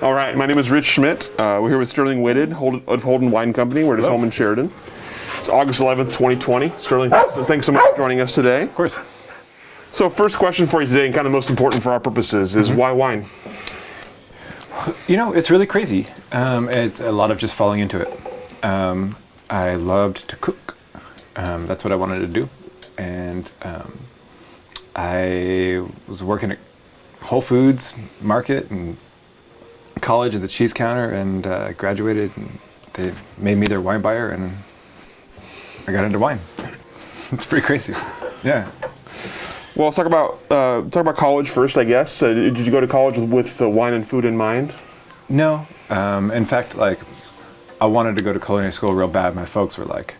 All right. My name is Rich Schmidt. We're here with Sterling Whitted of Holden Wine Company. We're at his home in Sheridan. It's August 11th, 2020. Sterling, thanks so much for joining us today. Of course. So first question for you today, and kind of most important for our purposes, is why wine? You know, it's really crazy. It's a lot of just falling into it. I loved to cook. That's what I wanted to do. And I was working at Whole Foods Market and college at the cheese counter, and graduated, and they made me their wine buyer, and I got into wine. It's pretty crazy. Yeah. Well, let's talk about college first, I guess. Did you go to college with wine and food in mind? No. In fact, like, I wanted to go to culinary school real bad. My folks were like,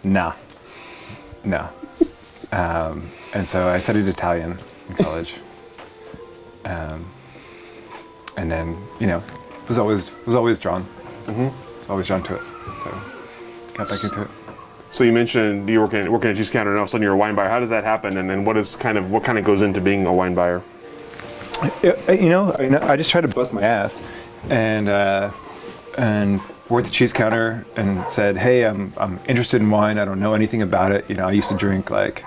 nah. And so I studied Italian in college. And then, you know, was always drawn. Was always drawn to it. So got back into it. So you mentioned you're working at cheese counter, and all of a sudden you're a wine buyer. How does that happen? And then what kind of goes into being a wine buyer? I just tried to bust my ass, and worked the cheese counter, and said, "Hey, I'm interested in wine. I don't know anything about it. You know, I used to drink like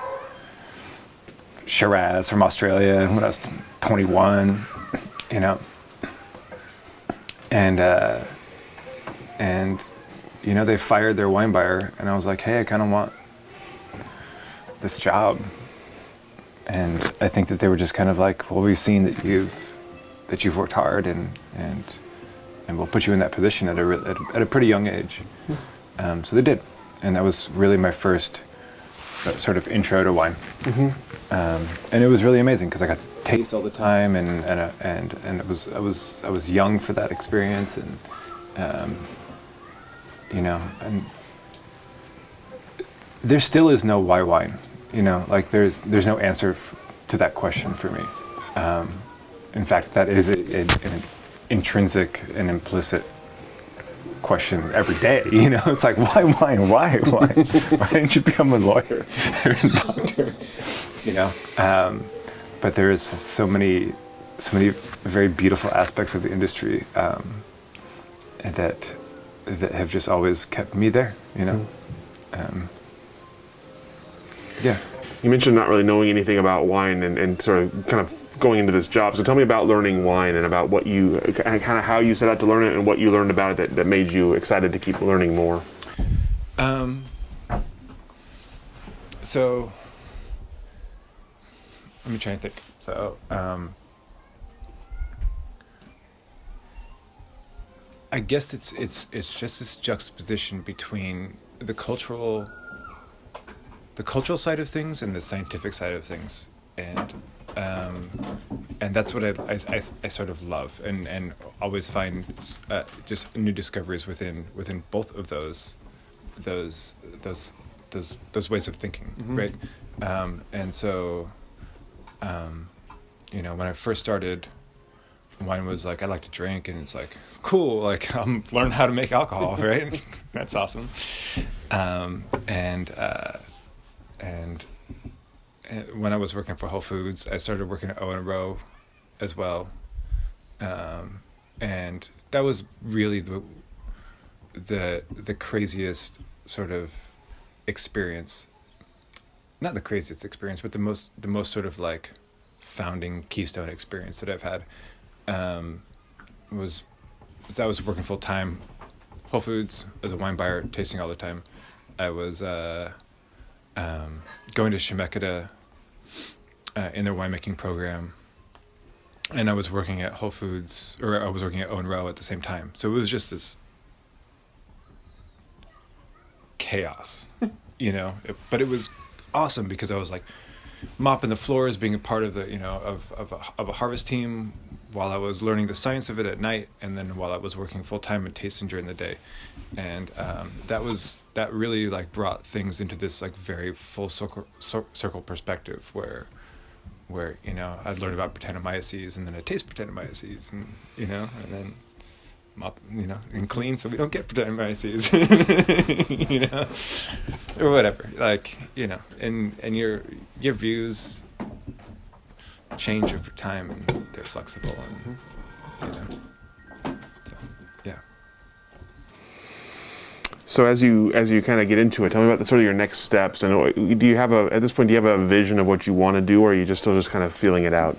Shiraz from Australia when I was 21. You know, and you know, they fired their wine buyer, and I was like, hey, I kind of want this job. And I think that they were just kind of like, well, we've seen that you've worked hard, and we'll put you in that position at a pretty young age. So they did, and that was really my first sort of intro to wine. And it was really amazing because I got to taste all the time, and I was young for that experience, and you know, and there still is no why wine, you know, like there's no answer to that question for me. In fact, that is an intrinsic and implicit question every day, you know. It's like, why wine? Why didn't you become a lawyer or a doctor, you know? But there's so many very beautiful aspects of the industry that have just always kept me there, you know. Yeah. You mentioned not really knowing anything about wine and sort of kind of going into this job. So tell me about learning wine and about what you kind of how you set out to learn it and what you learned about it that made you excited to keep learning more. So let me try and think. So I guess it's just this juxtaposition between the cultural side of things and the scientific side of things, and that's what I sort of love, and always find just new discoveries within both of those ways of thinking, right? And so you know, when I first started, wine was like, I like to drink, and it's like, cool, like I'm learning how to make alcohol, right? That's awesome. And when I was working for Whole Foods, I started working at O&Row as well. And that was really the craziest sort of experience. Not the craziest experience, but the most sort of like founding keystone experience that I've had. Was I was working full time, Whole Foods as a wine buyer, tasting all the time. I was going to Shemickeda in their winemaking program, and I was working at Whole Foods, or I was working at O&Row at the same time. So it was just this chaos, you know. But it was awesome because I was like mopping the floors, being a part of the, you know, of a harvest team while I was learning the science of it at night, and then while I was working full time and tasting during the day. And that really like brought things into this like very full circle perspective where you know, I'd learn about Brettanomyces, and then I'd taste Brettanomyces, and you know, and then mop, you know, and clean so we don't get Brettanomyces, you know, or whatever. Like, you know, and your views change over time, and they're flexible, you know. So, yeah. So as you kind of get into it, tell me about sort of your next steps. And do you have at this point, do you have a vision of what you want to do, or are you still just kind of feeling it out?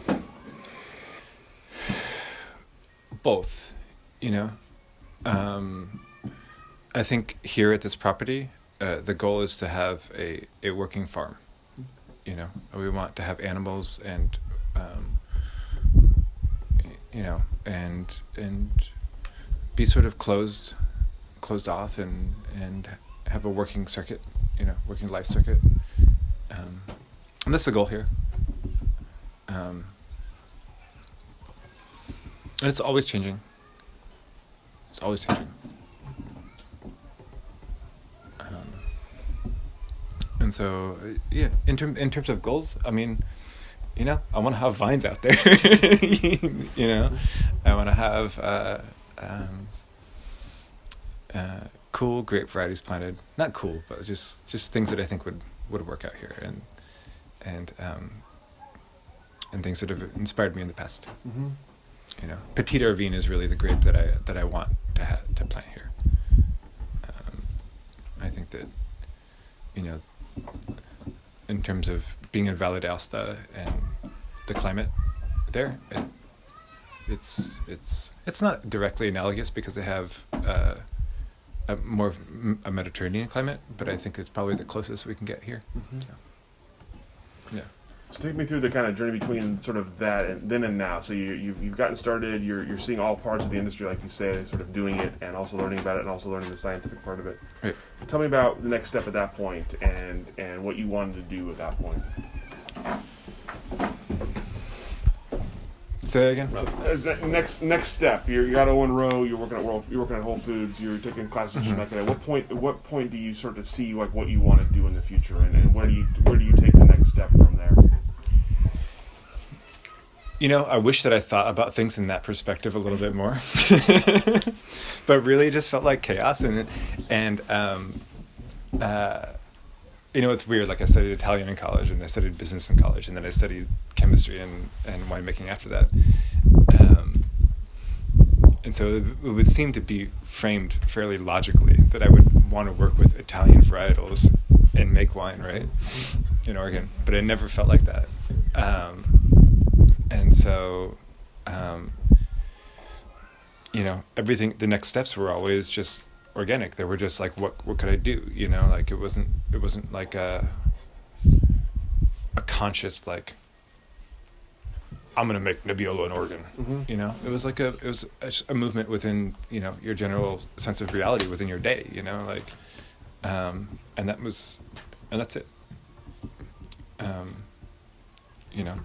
Both, you know. I think here at this property, the goal is to have a working farm. You know, we want to have animals and, you know, and be sort of closed off and have a working circuit, you know, working life circuit. And that's the goal here. And it's always changing. It's always changing. And so, yeah, in terms of goals, I mean, you know, I want to have vines out there. You know, I want to have cool grape varieties planted. Not cool, but just things that I think would work out here, and things that have inspired me in the past. Mm-hmm. You know, Petite Arvine is really the grape that I want to plant here. I think that, you know, in terms of being in Valle d'Aosta and the climate there, it's not directly analogous because they have a more of a Mediterranean climate, but I think it's probably the closest we can get here. Mm-hmm. So, yeah. So take me through the kind of journey between sort of that and then and now. So you've gotten started. You're seeing all parts of the industry, like you say, sort of doing it and also learning about it and also learning the scientific part of it. Right. Tell me about the next step at that point and what you wanted to do at that point. Say that again. Next step. You're at Owen Row. You're working at Whole Foods. You're taking classes. Mm-hmm. Like that. At what point do you start to see like what you want to do in the future, and where do you take the next step from there? You know, I wish that I thought about things in that perspective a little bit more, but really it just felt like chaos. And you know, it's weird. Like I studied Italian in college, and I studied business in college, and then I studied chemistry and winemaking after that. And so it would seem to be framed fairly logically that I would want to work with Italian varietals and make wine, right, in Oregon. But it never felt like that. And so, you know, the next steps were always just organic. They were just like, what could I do? You know, like it wasn't like a conscious, like, I'm going to make Nebbiolo in Oregon. Mm-hmm. You know, it was a movement within, you know, your general sense of reality within your day, you know, like, and that's it. You know,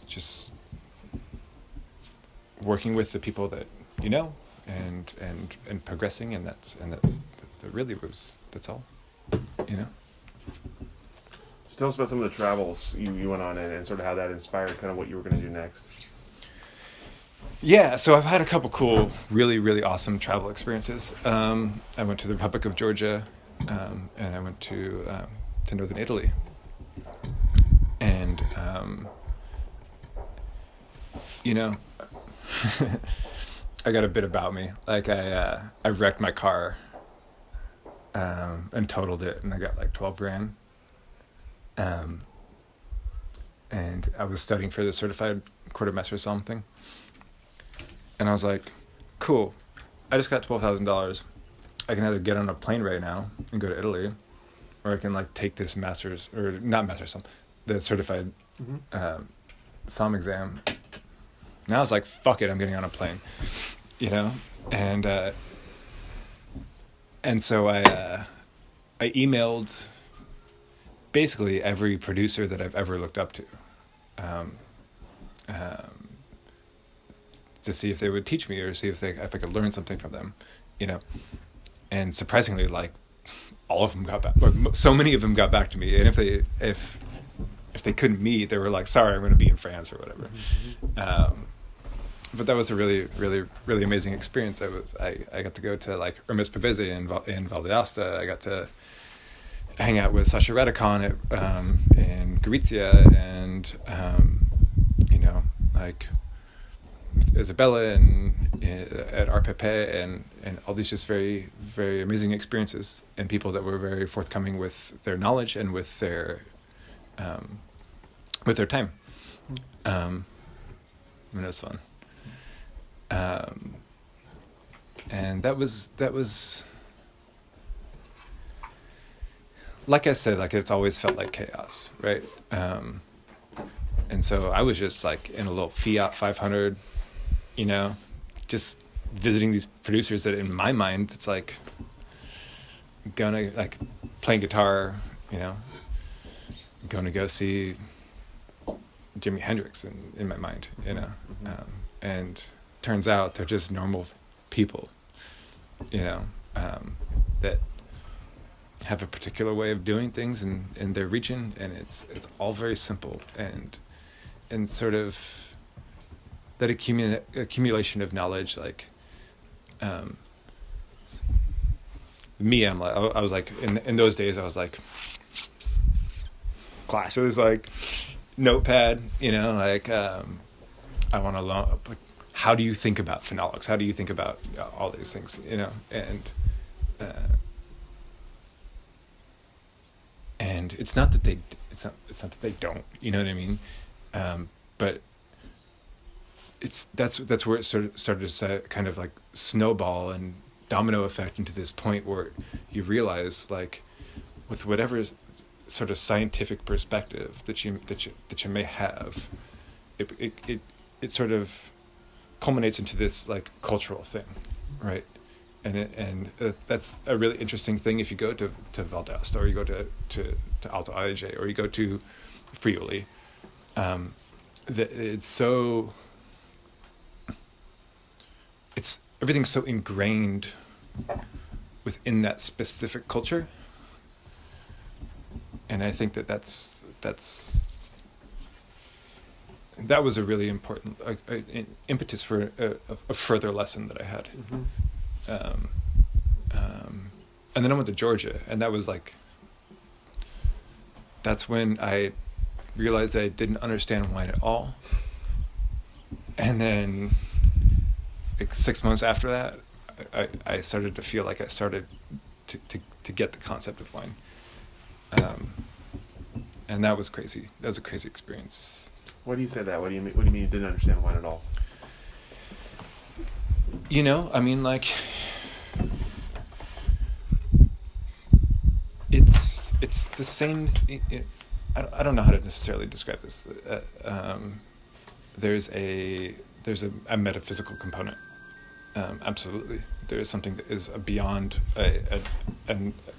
just working with the people that you know and progressing, and that really that's all, you know. So tell us about some of the travels you went on and sort of how that inspired kind of what you were going to do next. Yeah, so I've had a couple cool, really, really awesome travel experiences. I went to the Republic of Georgia, and I went to northern Italy, and you know, I got a bit about me. Like I wrecked my car and totaled it, and I got like $12,000. And I was studying for the certified quartermaster something. And I was like, cool, I just got $12,000. I can either get on a plane right now and go to Italy, or I can like take this master's, or not master's som, the certified som exam. Now I was like, fuck it, I'm getting on a plane, you know? And so I emailed basically every producer that I've ever looked up to, to see if they would teach me or see if I could learn something from them, you know. And surprisingly, like, all of them got back. Like, so many of them got back to me. And if they couldn't meet, they were like, "Sorry, I'm going to be in France" or whatever. But that was a really, really, really amazing experience. I got to go to like Hermes Pavese in Val d'Aosta. I got to hang out with Sasha Radikon in Gorizia, and you know, like Isabella and at RPP and all these just very, very amazing experiences, and people that were very forthcoming with their knowledge and with their time. And it was fun. And that was, like I said, like it's always felt like chaos, right? And so I was just like in a little Fiat 500, just visiting these producers that in my mind, it's like gonna like playing guitar, going to go see Jimi Hendrix in my mind, and turns out they're just normal people, that have a particular way of doing things in their region, and it's all very simple and sort of that accumulation of knowledge, like me, I was like in those days I was like classes, like notepad, I want to learn, like, how do you think about phenolics? How do you think about all these things, and it's not that they don't, you know what I mean? But that's where it started to kind of like snowball and domino effect into this point where you realize, like, with whatever sort of scientific perspective that you may have, it sort of culminates into this like cultural thing, right? And that's a really interesting thing if you go to Val d'Este, or you go to Alto Adige, or you go to Friuli. That everything's so ingrained within that specific culture, and I think that was a really important impetus for a further lesson that I had. And then I went to Georgia, and that was like, that's when I realized that I didn't understand wine at all. And then like 6 months after that, I started to feel like I started to get the concept of wine. And that was crazy. That was a crazy experience. Why do you say that? What do you mean you didn't understand wine at all? I mean, like, it's the same. I don't know how to necessarily describe this. There's a metaphysical component. Absolutely, there is something that is beyond a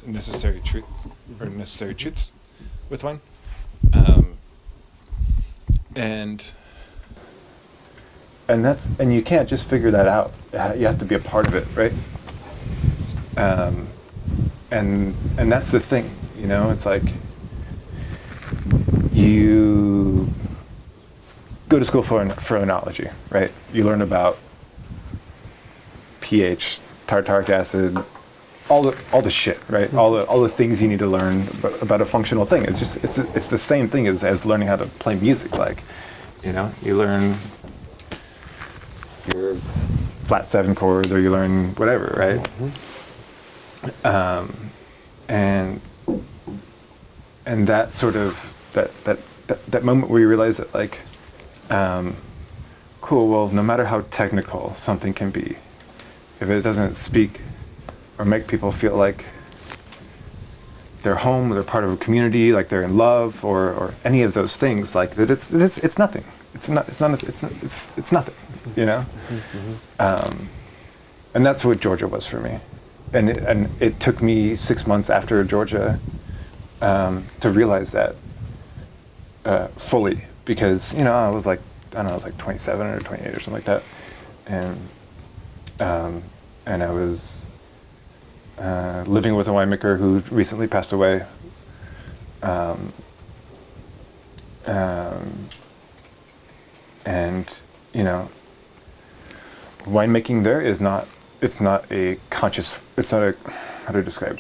necessary truth, or necessary truths with wine, and you can't just figure that out. You have to be a part of it, right? And that's the thing, it's like you go to school for enology, right? You learn about pH, tartaric acid, all the shit, right? All the things you need to learn about a functional thing. It's the same thing as learning how to play music. Like, you learn your flat 7 chords, or you learn whatever, right? And that sort of that moment where you realize that, like, cool, well, no matter how technical something can be, if it doesn't speak or make people feel like they're home, they're part of a community, like they're in love, or any of those things, like that, it's nothing. It's nothing, and that's what Georgia was for me, and it took me 6 months after Georgia to realize that fully, because I was like, I was like 27 or 28 or something like that, and I was living with a winemaker who recently passed away, and winemaking there is not. It's not a conscious. It's not a. How to describe?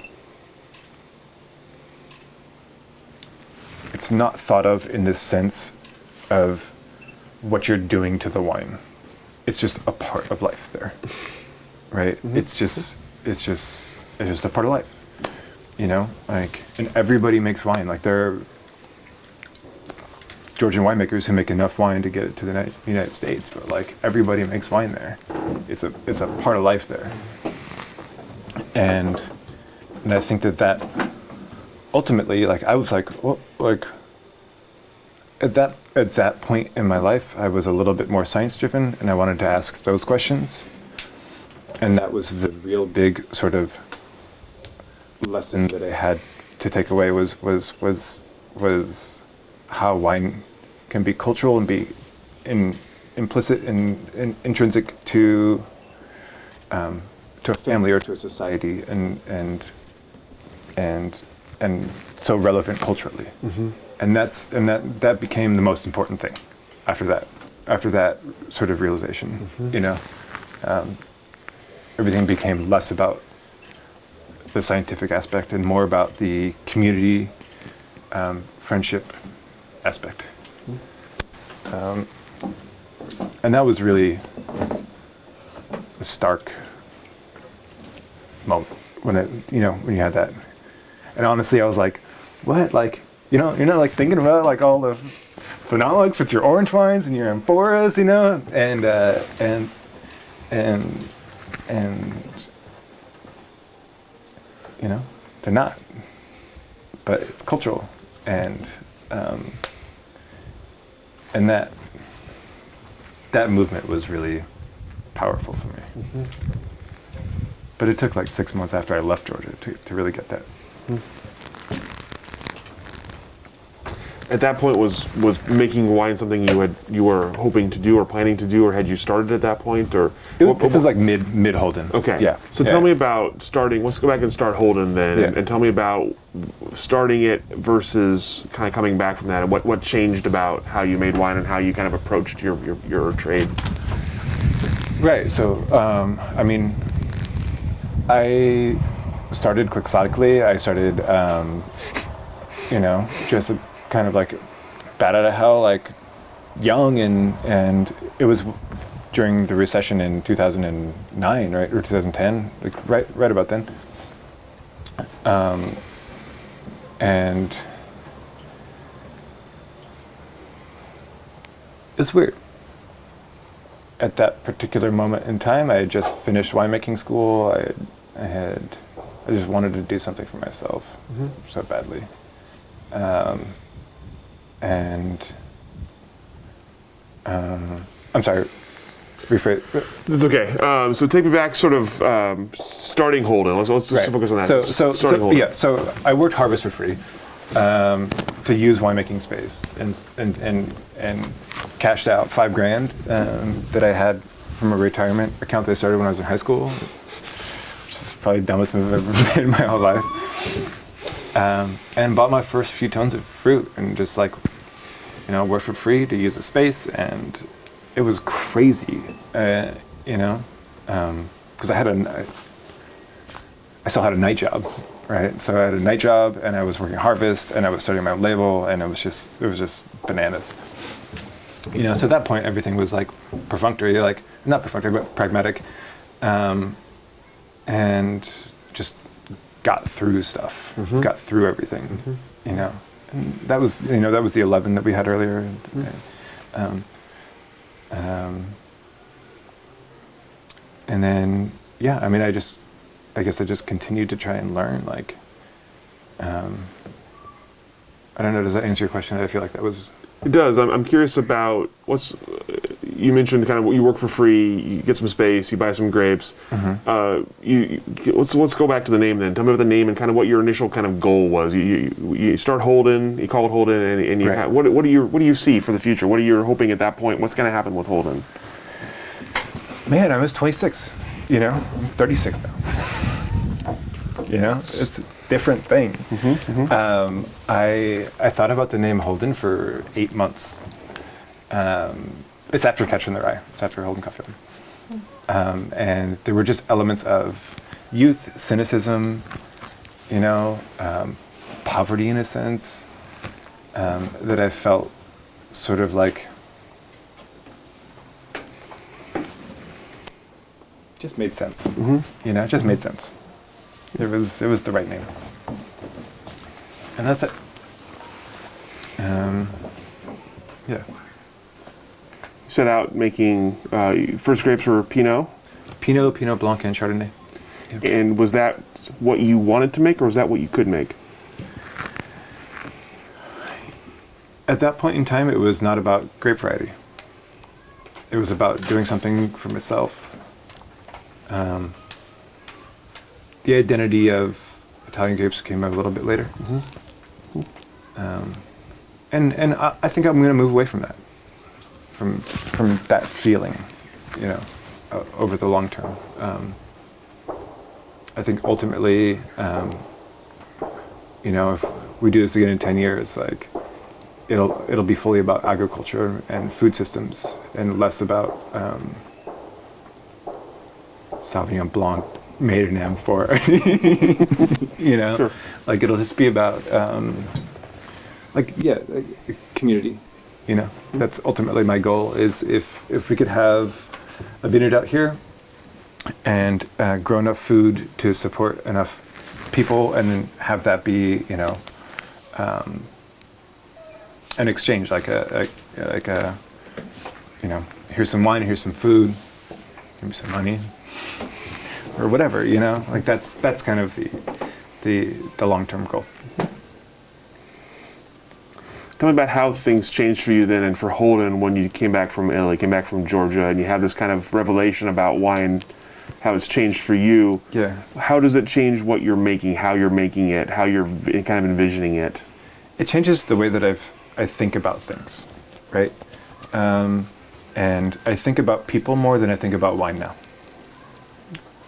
It's not thought of in this sense of what you're doing to the wine. it's just a part of life there, right? It's just a part of life, like, and everybody makes wine. Like, there are Georgian winemakers who make enough wine to get it to the United States, but like, everybody makes wine there. It's a part of life there. And I think that ultimately, like, I was like, well, like, at that point in my life, I was a little bit more science driven, and I wanted to ask those questions. And that was the real big sort of lesson that I had to take away was how wine can be cultural and be implicit and intrinsic to a family or to a society, and so relevant culturally. And that became the most important thing after that sort of realization. Everything became less about the scientific aspect and more about the community, friendship aspect. And that was really a stark moment when you had that. And honestly, I was like, what? Like, you're not like thinking about like all the phenolics with your orange wines and your amphoras, and they're not, but it's cultural, and that movement was really powerful for me. But it took like 6 months after I left Georgia to really get that. At that point, was making wine something you were hoping to do or planning to do, or had you started at that point, or? This is like mid Holden. Okay. Yeah. So tell me about starting. Let's go back and start Holden then, and tell me about starting it versus kind of coming back from that, and what changed about how you made wine and how you kind of approached your trade. Right. So I mean, I started quixotically. I started, just kind of like bat out of hell, like young, and it was during the recession in 2009, right, or 2010, like right about then. And it's weird. At that particular moment in time, I had just finished winemaking school. I just wanted to do something for myself so badly. I'm sorry, rephrase. That's okay. So take me back, sort of starting Holden. Let's just focus on that. Starting Holden. Yeah. So I worked Harvest for free to use winemaking space, and cashed out $5,000 that I had from a retirement account that I started when I was in high school, which is probably the dumbest move I've ever made in my whole life. And bought my first few tons of fruit and just like, worked for free to use the space, and it was crazy, because I still had a night job, right? So I had a night job, and I was working Harvest, and I was starting my own label, and it was just bananas. So at that point, everything was like perfunctory, like not perfunctory, but pragmatic, and just got through stuff, got through everything, And that was the 11 that we had earlier. And then, I guess I just continued to try and learn, like, I don't know, does that answer your question? I feel like that was... It does. I'm curious about you mentioned kind of you work for free, you get some space, you buy some grapes. Let's go back to the name then. Tell me about the name and kind of what your initial kind of goal was. You start Holden, you call it Holden, and you have, what do you see for the future? What are you hoping at that point? What's going to happen with Holden? Man, I was 26. I'm 36 now. It's a different thing. I thought about the name Holden for 8 months. It's after Catching the Rye. It's after Holden Coffee. And there were just elements of youth, cynicism, poverty in a sense, that I felt sort of like just made sense. You know, it just made sense. It was the right name, and that's it. Yeah. You set out making first grapes were Pinot Blanc, and Chardonnay. Yep. And was that what you wanted to make, or was that what you could make? At that point in time, it was not about grape variety. It was about doing something for myself. The identity of Italian grapes came a little bit later. And I think I'm going to move away from that, from that feeling, you know, over the long term. I think ultimately, you know, if we do this again in 10 years, like, it'll be fully about agriculture and food systems, and less about Sauvignon Blanc made in M4. You know, Sure. Like, it'll just be about like community. You know, that's ultimately my goal. Is if we could have a vineyard out here and grow enough food to support enough people, and then have that be, you know, an exchange, like a you know, here's some wine, here's some food, give me some money, or whatever, you know, like that's kind of the long-term goal. Tell me about how things changed for you then, and for Holden, when you came back from Italy, came back from Georgia, and you have this kind of revelation about wine, how it's changed for you. Yeah. How does it change what you're making, how you're making it, how you're kind of envisioning it? It changes the way that I think about things, right? And I think about people more than I think about wine now.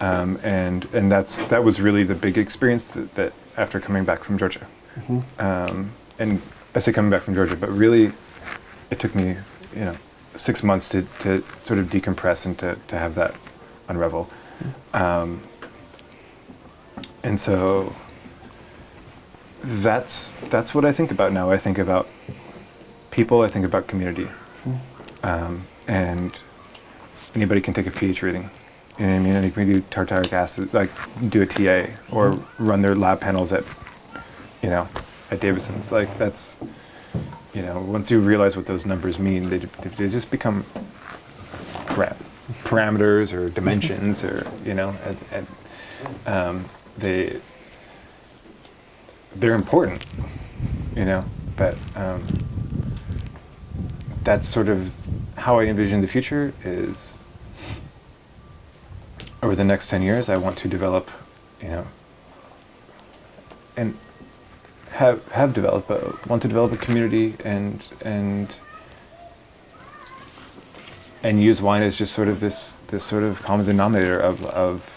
And that was really the big experience that after coming back from Georgia. And I say coming back from Georgia, but really it took me, you know, 6 months to sort of decompress and to have that unravel. And so that's what I think about now. I think about people, I think about community. And anybody can take a pH reading. You know what I mean? Anybody can do tartaric acid, like do a TA, or run their lab panels at, you know, at Davidson's. Like, that's, you know, once you realize what those numbers mean, they just become parameters or dimensions, or, you know, and they're important, you know, but that's sort of how I envision the future. Is over the next 10 years, I want to develop, you know, and have developed, want to develop a community, and use wine as just sort of this sort of common denominator of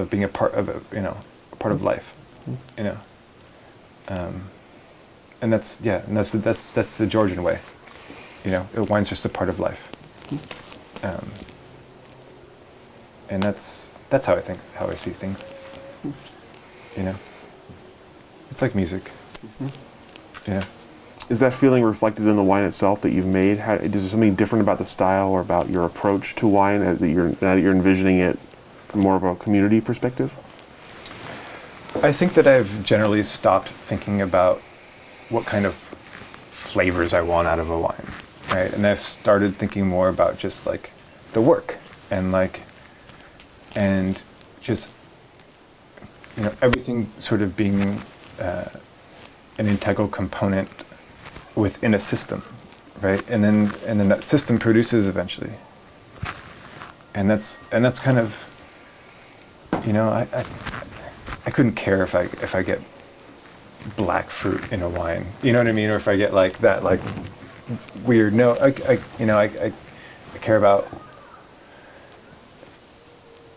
being a part of a, you know, a part of life, you know, and that's the Georgian way, you know. Wine's just a part of life, and that's how I see things, you know. It's like music. Yeah. Is that feeling reflected in the wine itself that you've made? Is there something different about the style or about your approach to wine now that you're envisioning it from more of a community perspective? I think that I've generally stopped thinking about what kind of flavors I want out of a wine, right? And I've started thinking more about just like the work, and just, you know, everything sort of being an integral component within a system, right? And then that system produces eventually. And that's kind of, you know, I couldn't care if I get black fruit in a wine, you know what I mean? Or if I get like that, like weird, no, I care about,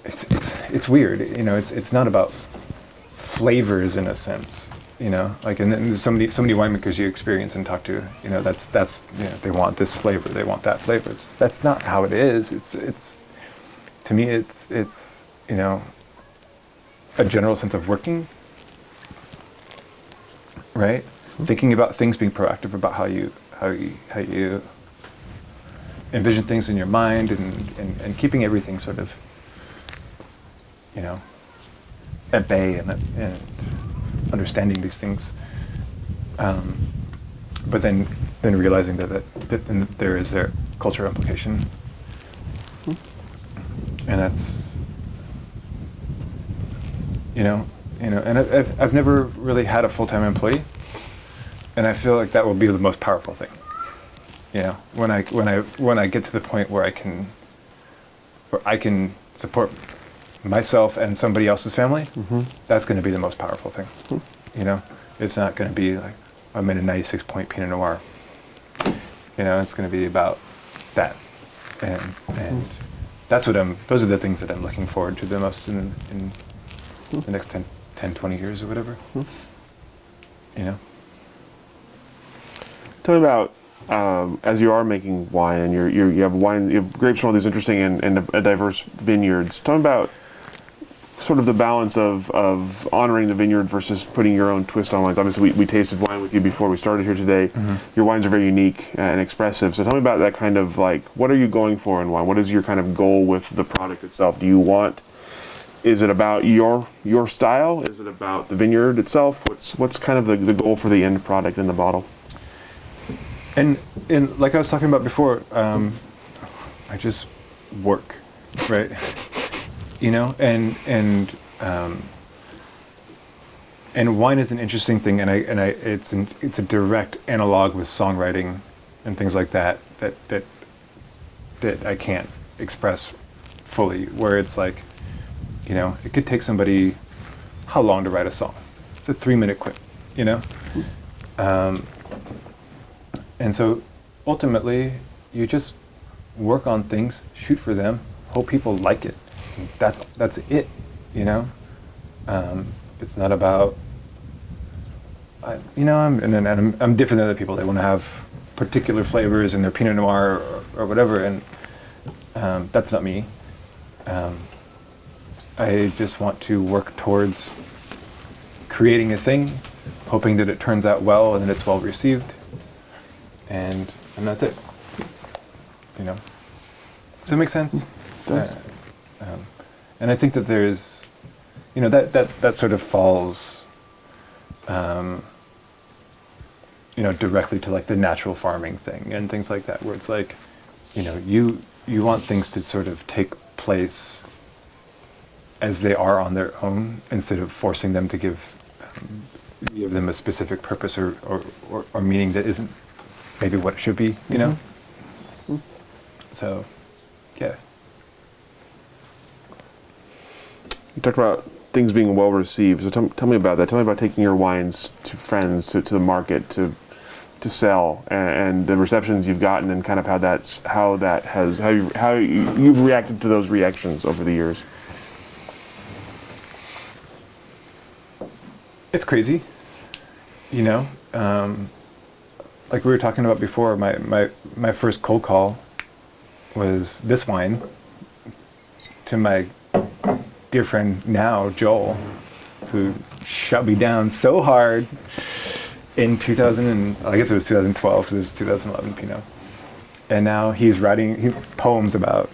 it's weird, you know, it's not about flavors in a sense, you know, like, and then so many winemakers you experience and talk to, you know, that's you know, they want this flavor, they want that flavor. That's not how it is. It's to me it's you know, a general sense of working, right? Thinking about things, being proactive about how you envision things in your mind and keeping everything sort of, at bay and understanding these things. But then realizing that then there is their cultural implication. And that's, and I've never really had a full-time employee, and I feel like that will be the most powerful thing. When I get to the point where I can support myself and somebody else's family, that's going to be the most powerful thing. It's not going to be like I'm in a 96-point Pinot Noir. It's going to be about that, and that's those are the things that I'm looking forward to the most in the next 10, 20 years or whatever. Tell me about as you are making wine and you have grapes from all these interesting and diverse vineyards. Tell me about sort of the balance of honoring the vineyard versus putting your own twist on wines. Obviously, we tasted wine with you before we started here today. Your wines are very unique and expressive. So tell me about that kind of what are you going for in wine? What is your kind of goal with the product itself? Is it about your style? Is it about the vineyard itself? What's kind of the goal for the end product in the bottle? And like I was talking about before, I just work, right? And wine is an interesting thing, and it's a direct analog with songwriting and things like that I can't express fully. Where it's like, it could take somebody how long to write a song? It's a 3-minute clip, And so ultimately, you just work on things, shoot for them, hope people like it. That's it, It's not about, I'm different than other people. They want to have particular flavors in their Pinot Noir or whatever, and that's not me. I just want to work towards creating a thing, hoping that it turns out well and that it's well received, and that's it. Does that make sense? It does. And I think that there's, that sort of falls, directly to like the natural farming thing and things like that, where it's like, you want things to sort of take place as they are on their own, instead of forcing them to give them a specific purpose or meaning that isn't maybe what it should be, So, yeah. You talked about things being well received. So tell me about that. Tell me about taking your wines to friends, to the market, to sell, and the receptions you've gotten, and kind of how you've reacted to those reactions over the years. It's crazy, like we were talking about before. My first cold call was this wine to my dear friend now, Joel, who shut me down so hard in 2012, because it was 2011 Pinot. And now he's writing poems about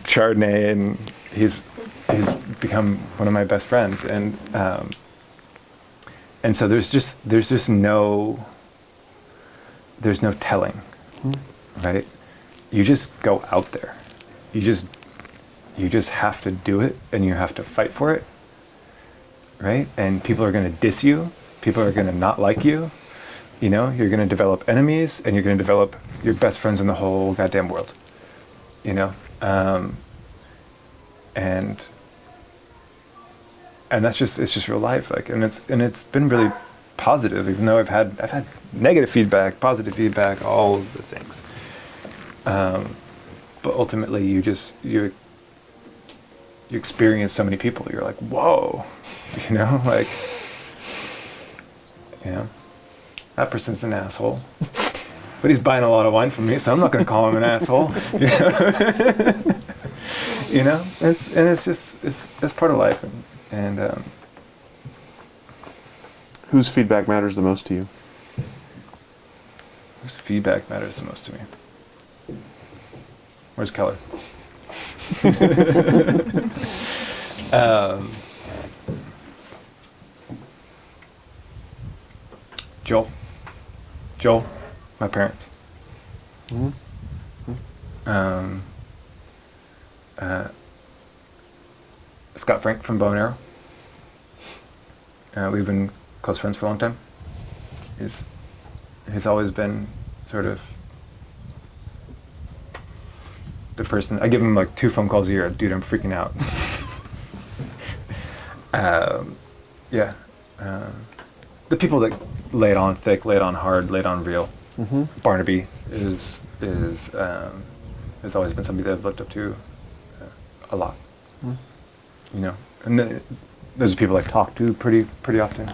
Chardonnay, and he's become one of my best friends. And so there's no telling, right? You just go out there. You just have to do it, and you have to fight for it, right? And people are going to diss you. People are going to not like you. You're going to develop enemies, and you're going to develop your best friends in the whole goddamn world. And it's just real life. And it's been really positive, even though I've had negative feedback, positive feedback, all of the things. But ultimately, you experience so many people. You're like, whoa, that person's an asshole, but he's buying a lot of wine from me, so I'm not going to call him an asshole. It's part of life, and Whose feedback matters the most to you? Whose feedback matters the most to me? Where's Keller? Joel, my parents. Scott Frank from Bow and Arrow. We've been close friends for a long time. He's always been sort of the person. I give him like 2 phone calls a year. Dude, I'm freaking out. The people that lay it on thick, lay it on hard, lay it on real. Barnaby has always been somebody that I've looked up to a lot. You know, and those are people I talk to pretty often.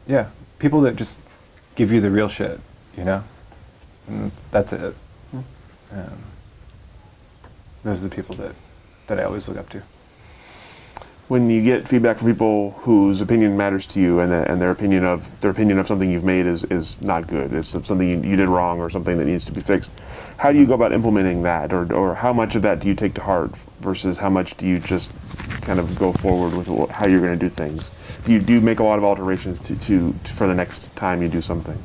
Yeah, people that just give you the real shit, you know, and that's it. Those are the people that I always look up to. When you get feedback from people whose opinion matters to you, and their opinion of something you've made is not good, is something you did wrong or something that needs to be fixed, how do you go about implementing that, or how much of that do you take to heart versus how much do you just kind of go forward with how you're going to do things? Do you make a lot of alterations to for the next time you do something?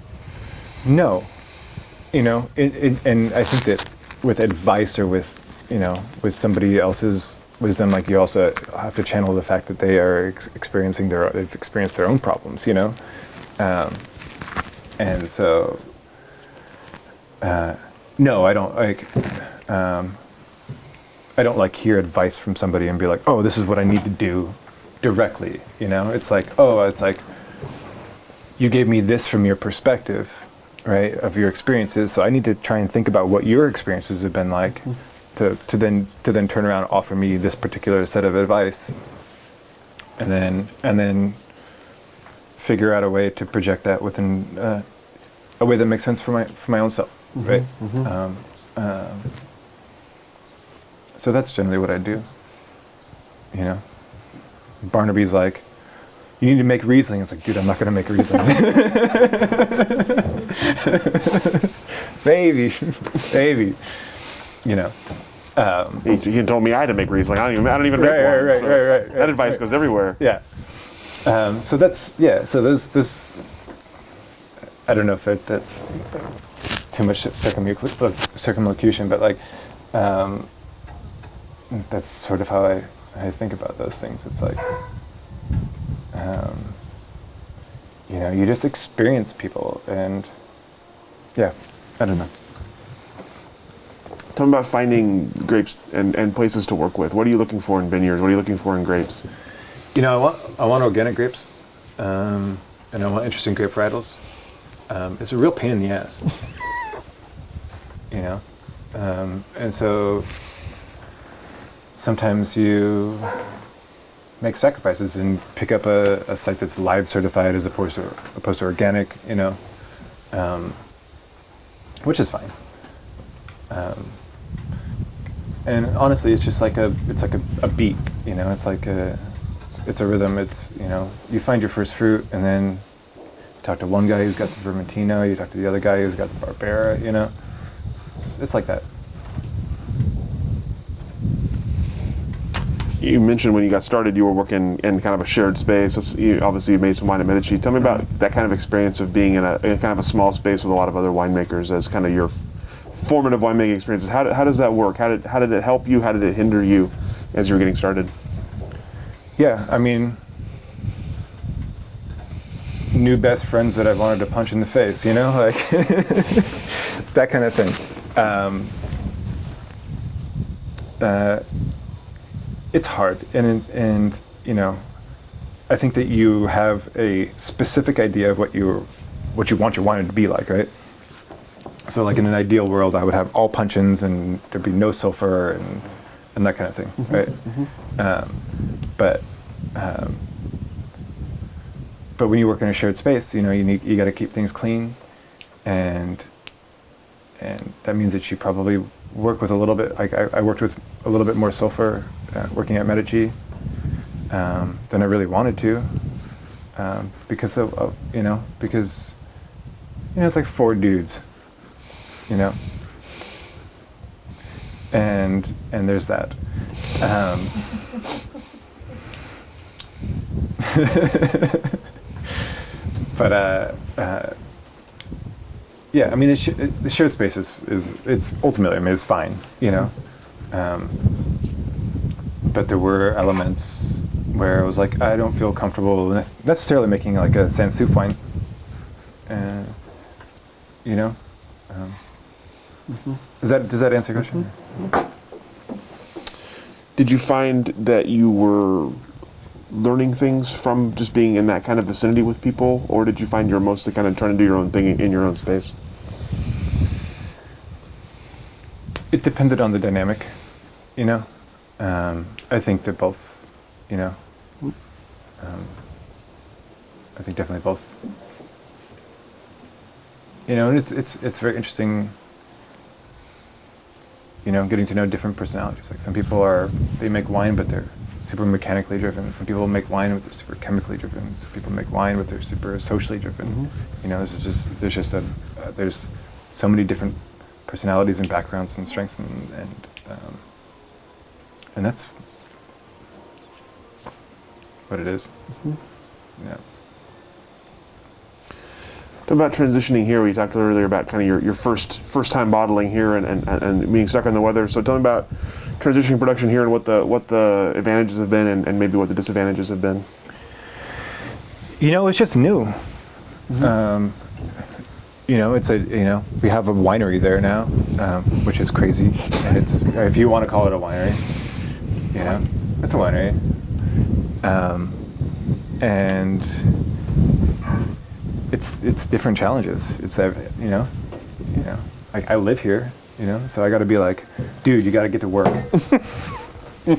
No, you know, and I think that with advice or with somebody else's wisdom, like you also have to channel the fact that they are they've experienced their own problems, you know, and so no, I don't like hear advice from somebody and be like, oh, this is what I need to do directly, you know. It's like you gave me this from your perspective, right, of your experiences, so I need to try and think about what your experiences have been like. To then turn around and offer me this particular set of advice, and then figure out a way to project that within a way that makes sense for my own self, right? So that's generally what I do. You know, Barnaby's like, you need to make Riesling. It's like, dude, I'm not going to make Riesling. Baby, you know. He told me I had to make Riesling. I don't even make one. Right. That advice goes everywhere. Yeah. So that's So there's. I don't know if that's too much circumlocution, but like, that's sort of how I think about those things. It's like, you know, you just experience people, and yeah, I don't know. Tell me about finding grapes and places to work with. What are you looking for in vineyards? What are you looking for in grapes? You know, I want organic grapes, and I want interesting grape varietals. It's a real pain in the ass, you know, and so sometimes you make sacrifices and pick up a site that's live certified as opposed to organic, you know, which is fine. And honestly, it's just like a beat, you know. It's like it's a rhythm. It's, you know, you find your first fruit, and then you talk to one guy who's got the Vermentino. You talk to the other guy who's got the Barbera. You know, it's like that. You mentioned when you got started, you were working in kind of a shared space. Obviously, you made some wine at Medici. Tell me about that kind of experience of being in kind of a small space with a lot of other winemakers as kind of your formative winemaking experiences. How does that work? How did it help you? How did it hinder you as you were getting started? Yeah, I mean, new best friends that I've wanted to punch in the face, you know, like that kind of thing. It's hard, and you know, I think that you have a specific idea of what you want your wine to be like, right? So like in an ideal world, I would have all punch-ins and there'd be no sulfur and that kind of thing, right? But when you work in a shared space, you know, you got to keep things clean, and that means that you probably work with a little bit. Like I worked with a little bit more sulfur working at Medici than I really wanted to, because of you know, because it's like 4 dudes, and there's that. But yeah, I mean, the shared space is it's ultimately, I mean, it's fine, but there were elements where I was like, I don't feel comfortable necessarily making like a sans soup wine, Does that answer your question? Did you find that you were learning things from just being in that kind of vicinity with people, or did you find you're mostly kind of trying to do your own thing in your own space? It depended on the dynamic, I think that both, I think definitely both. And it's very interesting, getting to know different personalities. Like some people they make wine, but they're super mechanically driven. Some people make wine, but they're super chemically driven. Some people make wine, but they're super socially driven. There's so many different personalities and backgrounds and strengths, and that's what it is. Yeah. Talk about transitioning here. We talked earlier about kind of your first time bottling here and being stuck in the weather. So tell me about transitioning production here and what the advantages have been and maybe what the disadvantages have been. It's just new. It's we have a winery there now, which is crazy. And it's, if you want to call it a winery, it's a winery. And it's different challenges. It's I live here, so I got to be like, dude, you got to get to work. You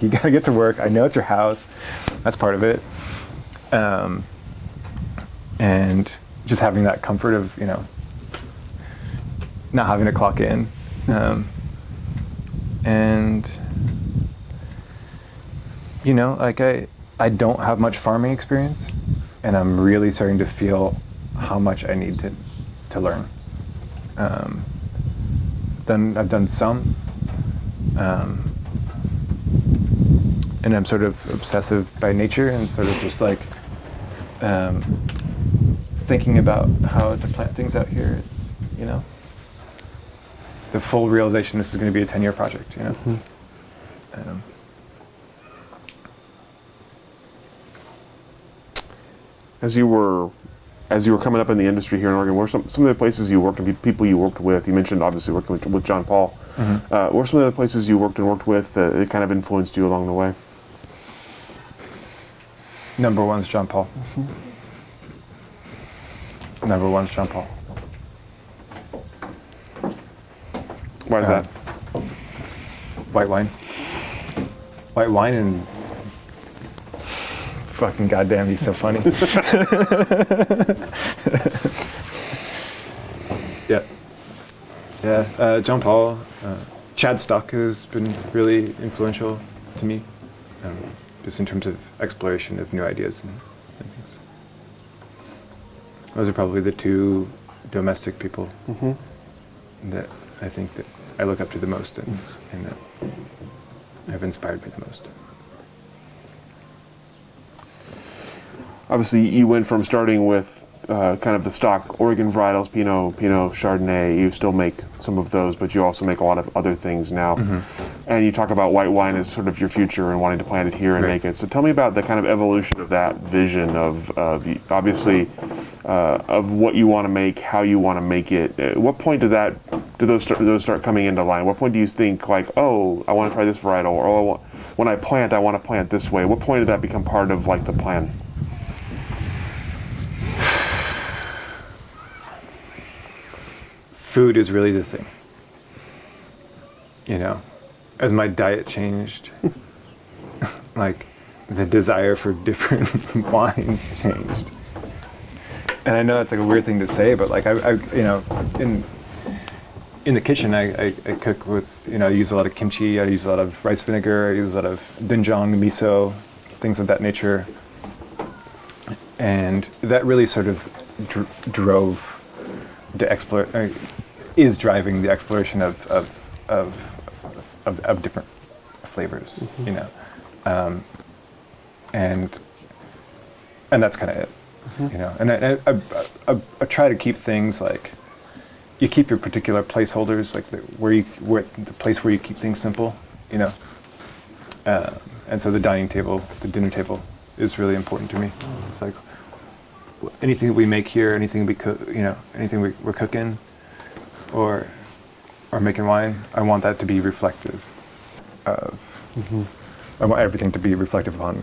got to get to work. I know it's your house. That's part of it. And just having that comfort of, not having to clock in. I don't have much farming experience, and I'm really starting to feel how much I need to learn. I've done some, and I'm sort of obsessive by nature and sort of just like thinking about how to plant things out here. It's, the full realization this is going to be a 10-year project, As you were coming up in the industry here in Oregon, what were some of the places you worked and people you worked with? You mentioned obviously working with John Paul. What were some of the places you worked with that kind of influenced you along the way? Number one's John Paul. Number one's John Paul. Why is that? White wine. White wine and fucking goddamn, he's so funny. Yeah. John Paul, Chad Stock has been really influential to me, just in terms of exploration of new ideas and things. Those are probably the two domestic people that I think that I look up to the most and that have inspired me the most. Obviously, you went from starting with kind of the stock Oregon varietals, Pinot, Chardonnay. You still make some of those, but you also make a lot of other things now. And you talk about white wine as sort of your future and wanting to plant it here and make it. So tell me about the kind of evolution of that vision of what you want to make, how you want to make it. At what point do those start coming into line? What point do you think like, oh, I want to try this varietal, or when I plant, I want to plant this way? What point did that become part of like the plan? Food is really the thing. As my diet changed, like the desire for different wines changed. And I know that's like a weird thing to say, but like I in the kitchen, I cook with, I use a lot of kimchi, I use a lot of rice vinegar, I use a lot of doenjang, miso, things of that nature. And that really sort of drove is driving the exploration of different flavors, you know, and that's kind of it, you know. And I try to keep things like, you keep your particular placeholders, like the place where you keep things simple, you know. And so the dining table, the dinner table, is really important to me. It's like anything that we make here, anything we cook, you know, anything we're cooking, or making wine, I want that to be reflective of. I want everything to be reflective on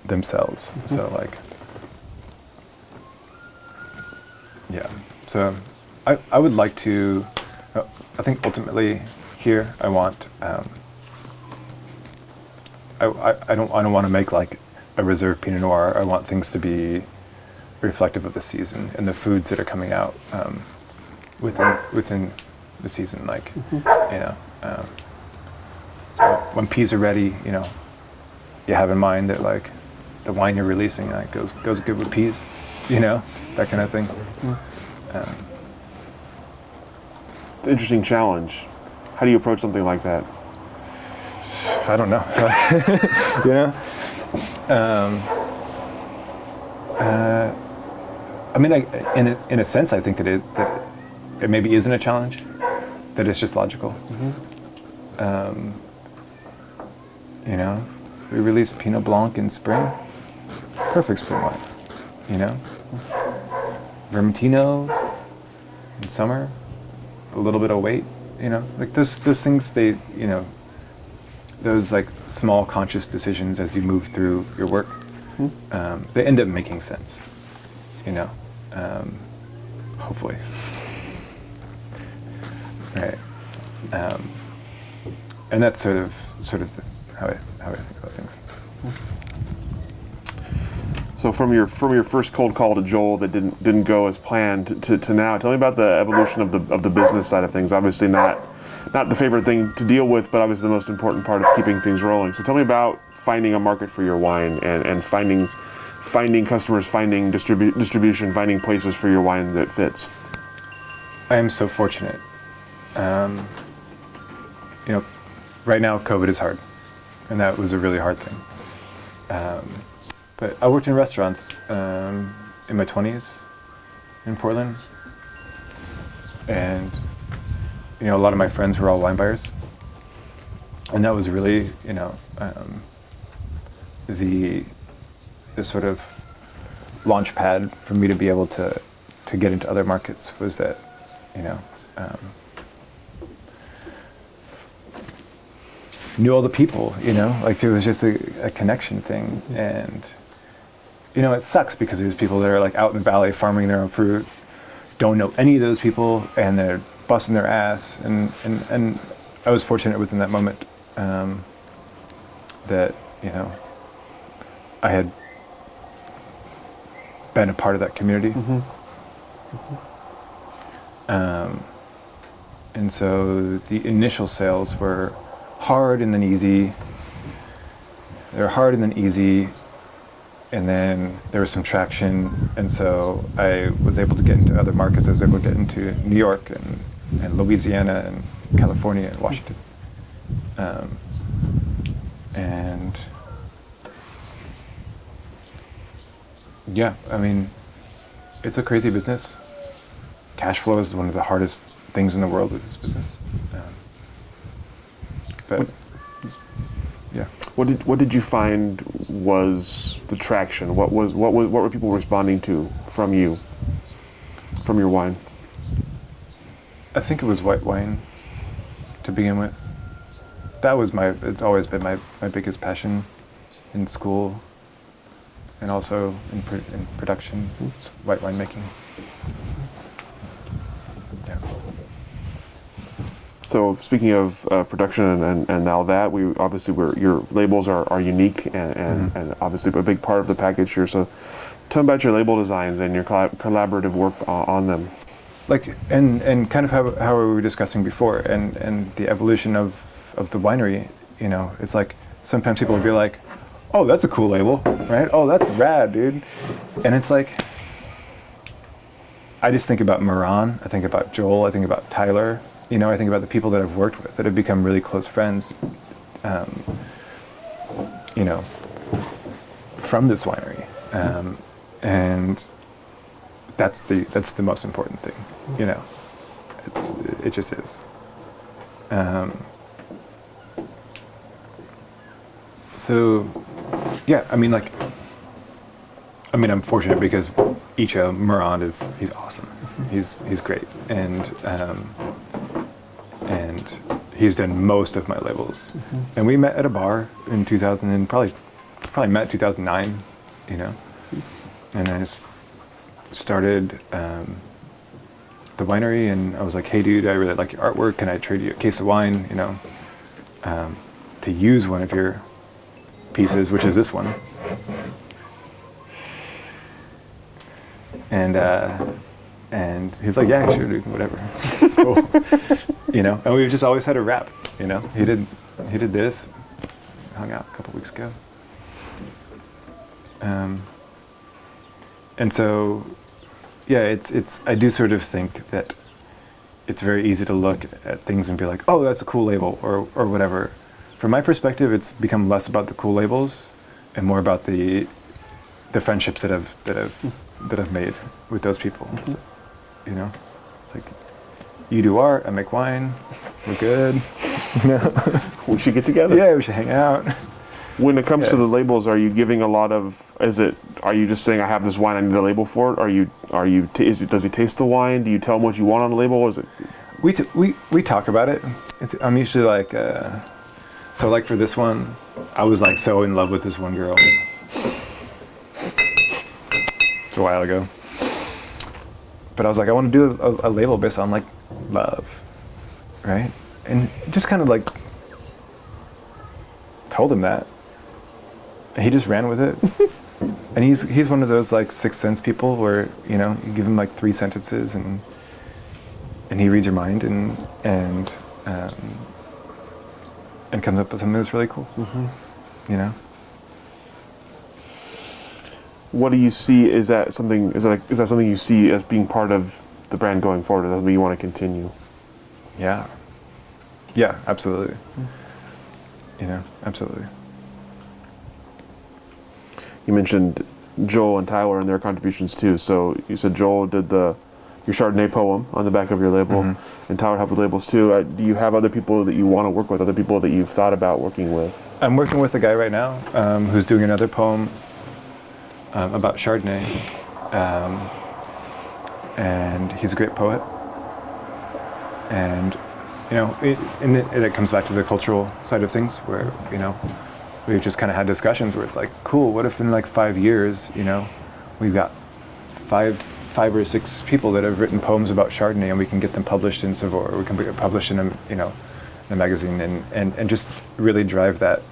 themselves. So like, yeah. So I would like to. I think ultimately here I want. I don't want to make like a reserve Pinot Noir. I want things to be reflective of the season and the foods that are coming out within the season. Like, you know, so when peas are ready, you know, you have in mind that like the wine you're releasing like goes good with peas, you know, that kind of thing. It's an interesting challenge. How do you approach something like that? I don't know. You know? I mean, in a sense, I think that it maybe isn't a challenge, that it's just logical. You know, we release Pinot Blanc in spring, perfect spring wine, you know? Vermentino in summer, a little bit of weight, you know? Like those things, they, you know, those like small conscious decisions as you move through your work, they end up making sense, you know, hopefully. Right. And that's sort of how I think about things. So from your first cold call to Joel that didn't go as planned to now, tell me about the evolution of the business side of things. Obviously not the favorite thing to deal with, but obviously the most important part of keeping things rolling. So tell me about finding a market for your wine and finding customers, finding distribution, finding places for your wine that fits. I am so fortunate. You know, right now COVID is hard, and that was a really hard thing. But I worked in restaurants in my 20s in Portland, and you know, a lot of my friends were all wine buyers, and that was really, you know, the sort of launch pad for me to be able to get into other markets was that, you know, knew all the people, you know, like it was just a connection thing. And, you know, it sucks because there's people that are like out in the valley farming their own fruit, don't know any of those people, and they're busting their ass. And I was fortunate within that moment that, you know, I had been a part of that community. And so the initial sales were hard and then easy. They were hard and then easy, and then there was some traction, and so I was able to get into other markets. I was able to get into New York and Louisiana and California and Washington. And yeah, I mean, it's a crazy business. Cash flow is one of the hardest things in the world with this business. But yeah. What did you find was the traction? What were people responding to from you, from your wine? I think it was white wine to begin with. That was it's always been my biggest passion in school and also in production, white wine making. Yeah. So speaking of production and all that, your labels are unique and obviously a big part of the package here. So tell me about your label designs and your collaborative work on them. Like and kind of how we were discussing before, and the evolution of the winery. You know, it's like sometimes people will be like, "Oh, that's a cool label, right? Oh, that's rad, dude," and it's like, I just think about Moran, I think about Joel, I think about Tyler, you know, I think about the people that I've worked with that have become really close friends, you know, from this winery. And that's the most important thing, you know. It just is. So, yeah, I mean, I'm fortunate because Icho Moran he's awesome. He's great, and he's done most of my labels. And we met at a bar in 2000 and probably met 2009, you know. And I just started the winery, and I was like, hey dude, I really like your artwork, can I trade you a case of wine, you know, to use one of your pieces, which is this one. And he's like, yeah, sure dude, whatever. Cool. You know, and we've just always had a rap, you know. He did this, hung out a couple weeks ago. And so, yeah, it's. I do sort of think that it's very easy to look at things and be like, oh, that's a cool label, or whatever. From my perspective, it's become less about the cool labels and more about the friendships that I've made with those people. So, you know, it's like, you do art, I make wine, we're good. You know? We should get together. Yeah, we should hang out. When it comes to the labels, are you giving a lot of? Are you just saying I have this wine, I need a label for it? Does he taste the wine? Do you tell him what you want on the label? Is it? We talk about it. I'm usually like, so like for this one, I was like so in love with this one girl. It's a while ago. But I was like, I want to do a label based on like love, right? And just kind of like told him that. And he just ran with it. And he's one of those like Sixth Sense people where, you know, you give him like 3 sentences and he reads your mind and comes up with something that's really cool. You know? What do you see? Is that something you see as being part of the brand going forward? Is that something you want to continue? Yeah. Yeah, absolutely. You know, absolutely. You mentioned Joel and Tyler and their contributions too. So you said Joel did your Chardonnay poem on the back of your label, and Tyler helped with labels too. Do you have other people that you want to work with, other people that you've thought about working with? I'm working with a guy right now who's doing another poem about Chardonnay, and he's a great poet. And you know, it comes back to the cultural side of things, where you know, we've just kind of had discussions where it's like, cool, what if in like 5 years, you know, we've got five or six people that have written poems about Chardonnay, and we can get them published in Savoy, or we can get published in a magazine, and just really drive that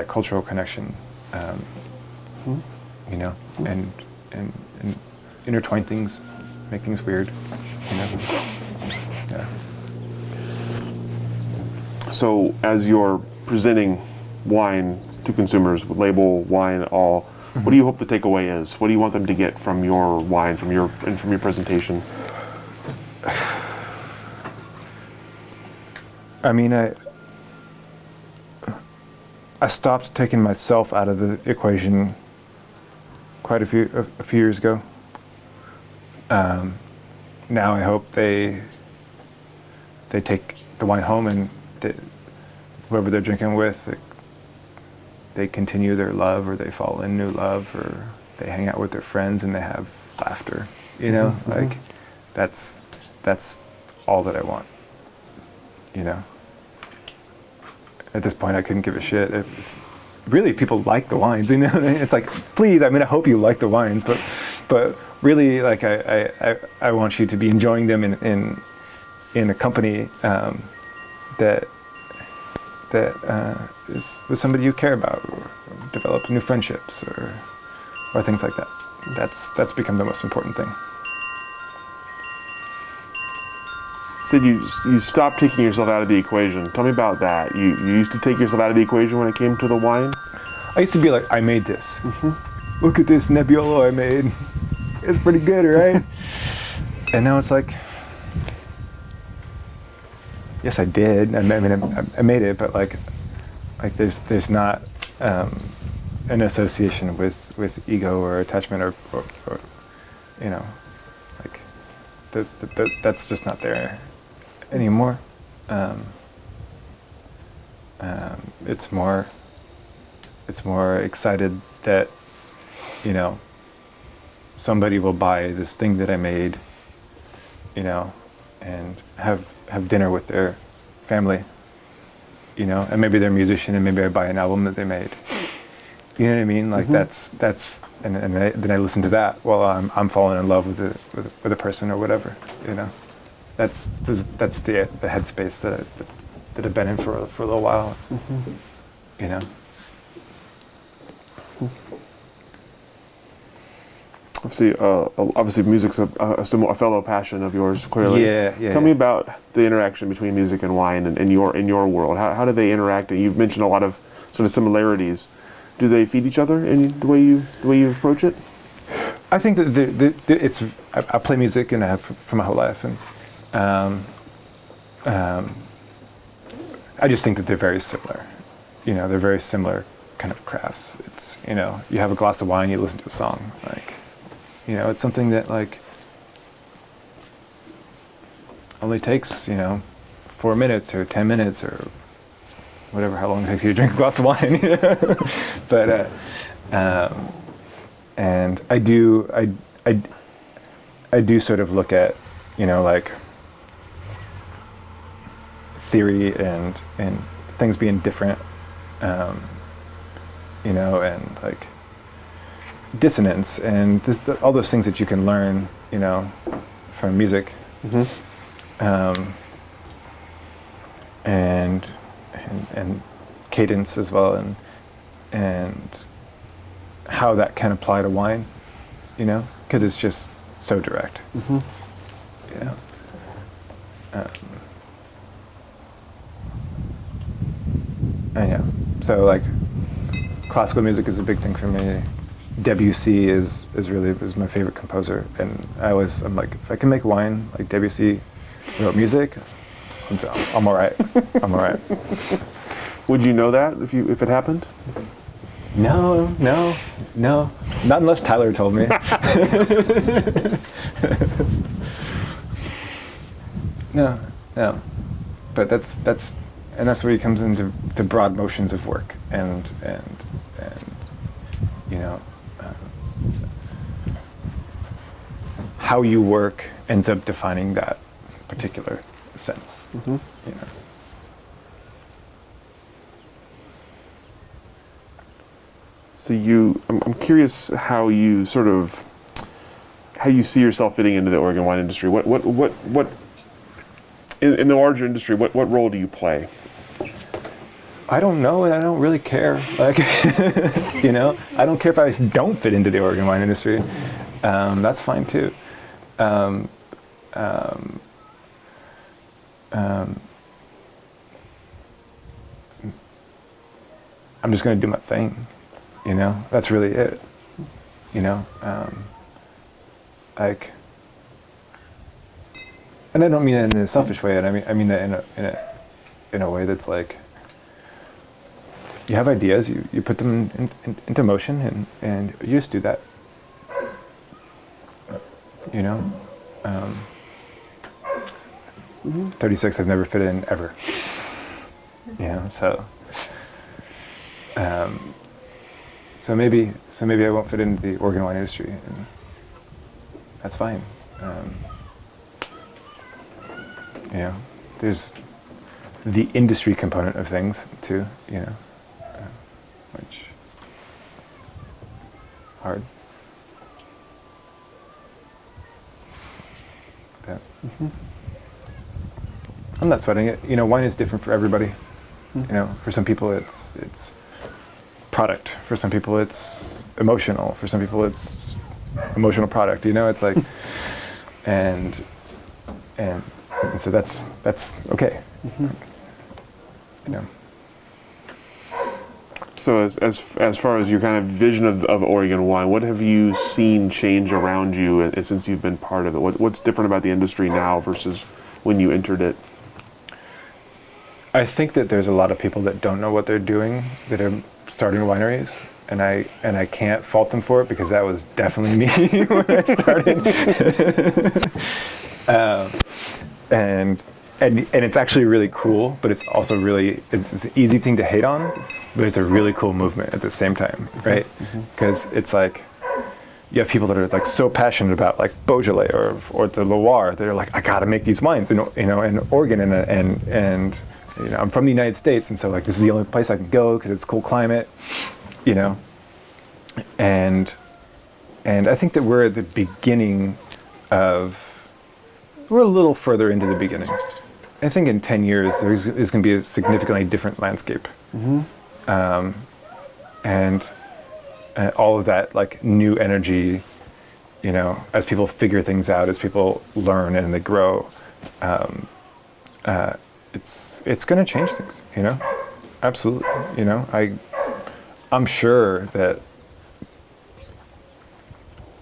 cultural connection, you know, and intertwine things, make things weird, you know. Yeah. So as you're presenting wine to consumers, with label, wine, all, what do you hope the takeaway is? What do you want them to get from your wine, from your presentation? I mean, I stopped taking myself out of the equation quite a few years ago. Now I hope they take the wine home, and whoever they're drinking with, they continue their love, or they fall in new love, or they hang out with their friends and they have laughter. You know, like that's all that I want. You know, at this point I couldn't give a shit if people like the wines. You know, it's like, please, I mean, I hope you like the wines, but really, like I want you to be enjoying them in a company that is with somebody you care about, or develop new friendships, or things like that. That's become the most important thing. Said you stopped taking yourself out of the equation. Tell me about that. You used to take yourself out of the equation when it came to the wine? I used to be like, I made this. Look at this Nebbiolo I made. it's pretty good, right? And now it's like, yes, I did. I mean, I made it, but like there's not an association with ego or attachment or you know, like that's just not there anymore. It's more excited that, you know, somebody will buy this thing that I made, you know, and have dinner with their family, you know, and maybe they're a musician and maybe I buy an album that they made. You know what I mean? Like that's then I listen to that while I'm falling in love with a person or whatever, you know. That's the headspace that I've been in for a little while, you know. Obviously, music's a fellow passion of yours, clearly. Yeah. Tell me about the interaction between music and wine in your world. How do they interact? And you've mentioned a lot of sort of similarities. Do they feed each other in the way you approach it? I think that I play music and I have for my whole life, and I just think that they're very similar. You know, they're very similar kind of crafts. It's, you know, you have a glass of wine, you listen to a song, like, you know, it's something that like only takes, you know, 4 minutes or 10 minutes or whatever, how long it takes you to drink a glass of wine. But and I do sort of look at, you know, like theory and things being different, you know, and like dissonance and all those things that you can learn, you know, from music, and cadence as well, and how that can apply to wine, you know, because it's just so direct, you know. And yeah, so like classical music is a big thing for me. Debussy is my favorite composer, and I'm like, if I can make wine like Debussy wrote music, I'm all right. I'm all right. Would you know that if it happened? No, not unless Tyler told me. No, but that's where he comes into the broad motions of work and you know, how you work ends up defining that particular sense. You know. So I'm curious how you see yourself fitting into the Oregon wine industry. What in the larger industry, what role do you play? I don't know, and I don't really care. Like, you know, I don't care if I don't fit into the Oregon wine industry. That's fine too. I'm just going to do my thing. You know, that's really it. You know, like, and I don't mean that in a selfish way. And I mean that in a way that's like, you have ideas, you put them into motion, and you just do that. You know, 36, I've never fit in ever. You know, so maybe I won't fit into the Oregon wine industry, and that's fine. You know, there's the industry component of things too. You know, which hard. But I'm not sweating it. You know, wine is different for everybody. You know, for some people it's product. For some people it's emotional. For some people it's emotional product. You know, it's like, and so that's okay. You know. So as far as your kind of vision of Oregon wine, what have you seen change around you since you've been part of it? What's different about the industry now versus when you entered it? I think that there's a lot of people that don't know what they're doing, that are starting wineries, and I can't fault them for it, because that was definitely me when I started. And it's actually really cool, but it's also it's an easy thing to hate on, but it's a really cool movement at the same time, right? Because it's like, you have people that are like so passionate about like Beaujolais or the Loire. They're like, I gotta make these wines, in Oregon, and I'm from the United States, and so like this is the only place I can go because it's a cool climate, and I think that we're at the beginning we're a little further into the beginning. I think in 10 years there's going to be a significantly different landscape, and all of that like new energy, as people figure things out, as people learn and they grow. It's going to change things, absolutely. I'm sure that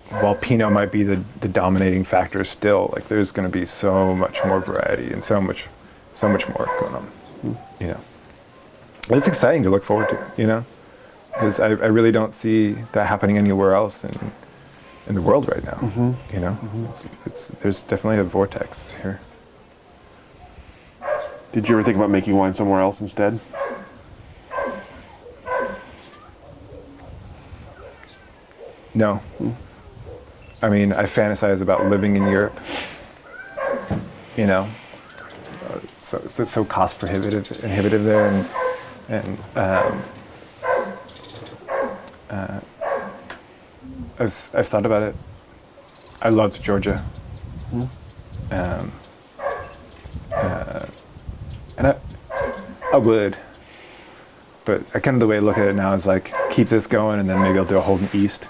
while Pinot might be the dominating factor still, like there's going to be so much more variety and so much more going on, And it's exciting to look forward to, because I really don't see that happening anywhere else in the world right now, there's definitely a vortex here. Did you ever think about making wine somewhere else instead? No. I mean, I fantasize about living in Europe. So it's so cost inhibitive there, and I've thought about it. I loved Georgia. And I would, but kind of the way I look at it now is like, keep this going, and then maybe I'll do a Holden East.